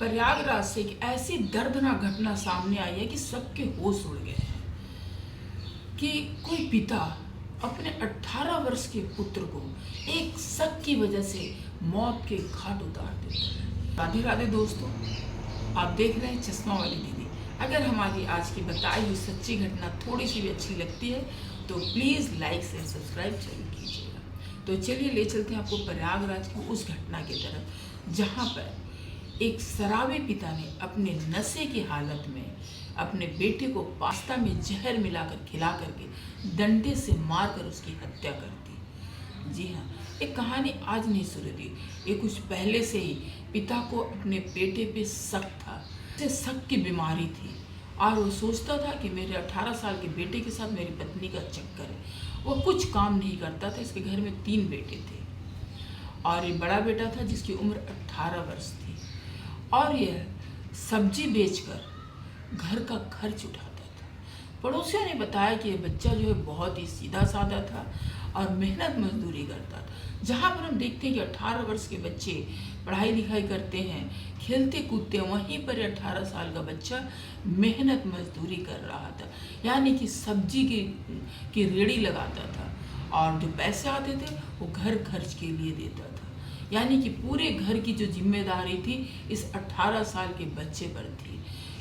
प्रयागराज से एक ऐसी दर्दनाक घटना सामने आई है कि सबके होश उड़ गए हैं कि कोई पिता अपने 18 वर्ष के पुत्र को एक शक की वजह से मौत के घाट उतार देता है। राधे राधे दोस्तों, आप देख रहे हैं चश्मा वाली दीदी। अगर हमारी आज की बताई हुई सच्ची घटना थोड़ी सी भी अच्छी लगती है तो प्लीज़ लाइक से सब्सक्राइब जरूर कीजिएगा। तो चलिए ले चलते हैं आपको प्रयागराज की उस घटना की तरफ जहाँ पर एक शराबी पिता ने अपने नशे की हालत में अपने बेटे को पास्ता में जहर मिलाकर खिला करके डंडे से मारकर उसकी हत्या कर दी। जी हाँ, एक कहानी आज नहीं शुरू हुई, ये कुछ पहले से ही पिता को अपने बेटे पे शक था। उसे शक की बीमारी थी और वो सोचता था कि मेरे 18 साल के बेटे के साथ मेरी पत्नी का चक्कर है। वो कुछ काम नहीं करता था। इसके घर में 3 बेटे थे और ये बड़ा बेटा था जिसकी उम्र 18 वर्ष थी और यह सब्जी बेचकर घर का खर्च उठाता था। पड़ोसियों ने बताया कि यह बच्चा जो है बहुत ही सीधा साधा था और मेहनत मजदूरी करता था। जहाँ पर हम देखते हैं कि 18 वर्ष के बच्चे पढ़ाई लिखाई करते हैं, खेलते कूदते हैं, वहीं पर 18 साल का बच्चा मेहनत मजदूरी कर रहा था, यानी कि सब्जी की रेड़ी लगाता था और जो पैसे आते थे वो घर खर्च के लिए देता था। यानी कि पूरे घर की जो जिम्मेदारी थी इस 18 साल के बच्चे पर थी।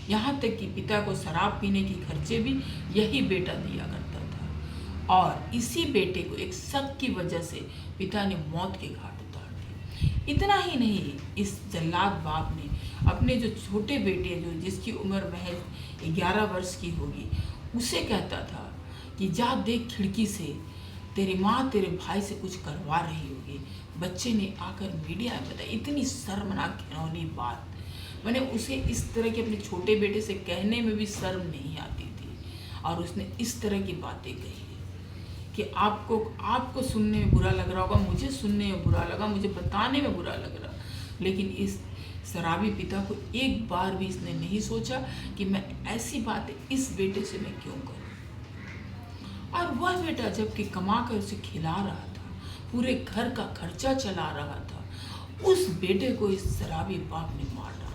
यहाँ तक कि पिता को शराब पीने की खर्चे भी यही बेटा दिया करता था और इसी बेटे को एक शक की वजह से पिता ने मौत के घाट उतार दिया। इतना ही नहीं, इस जल्लाद बाप ने अपने जो छोटे बेटे जो जिसकी उम्र महज 11 वर्ष की होगी उसे कहता था कि जा देख खिड़की से, तेरी माँ तेरे भाई से कुछ करवा रही होगी। बच्चे ने आकर मीडिया में बताया। इतनी शर्मनाक घिनौनी बात, मैंने उसे इस तरह के अपने छोटे बेटे से कहने में भी शर्म नहीं आती थी और उसने इस तरह की बातें कही कि आपको सुनने में बुरा लग रहा होगा, मुझे सुनने में बुरा लगा, मुझे बताने में बुरा लग रहा, लेकिन इस शराबी पिता को एक बार भी इसने नहीं सोचा कि मैं ऐसी बातें इस बेटे से मैं क्यों करूं। और वह बेटा जबकि कमा कर उसे खिला रहा था, पूरे घर का खर्चा चला रहा था, उस बेटे को इस शराबी बाप ने मार डाला।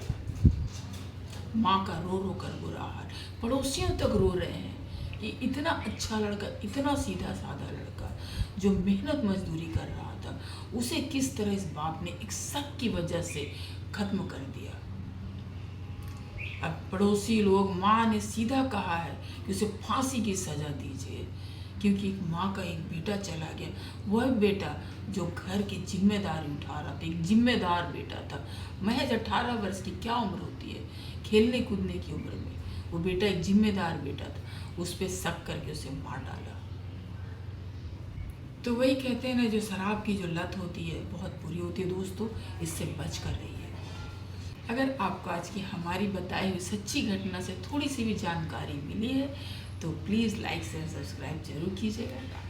माँ का रो रो कर बुरा हाल, पड़ोसियों तक रो रहे हैं कि इतना अच्छा लड़का, इतना सीधा साधा लड़का जो मेहनत मजदूरी कर रहा था, उसे किस तरह इस बाप ने एक शक की वजह से खत्म कर दिया। अब पड़ोसी लोग, माँ ने सीधा कहा है कि उसे फांसी की सजा दीजिए क्योंकि माँ का एक बेटा चला गया। वह बेटा जो घर की जिम्मेदारी उठा रहा था, एक जिम्मेदार बेटा था। महज 18 वर्ष की क्या उम्र होती है खेलने कूदने की उम्र में, वो बेटा एक जिम्मेदार बेटा था, उस पर शक करके उसे मार डाला। तो वही कहते हैं ना, जो शराब की जो लत होती है बहुत बुरी होती है दोस्तों, इससे बच कर रहिए। अगर आपको आज की हमारी बताई हुई सच्ची घटना से थोड़ी सी भी जानकारी मिली है तो प्लीज़ लाइक शेयर सब्सक्राइब जरूर कीजिएगा।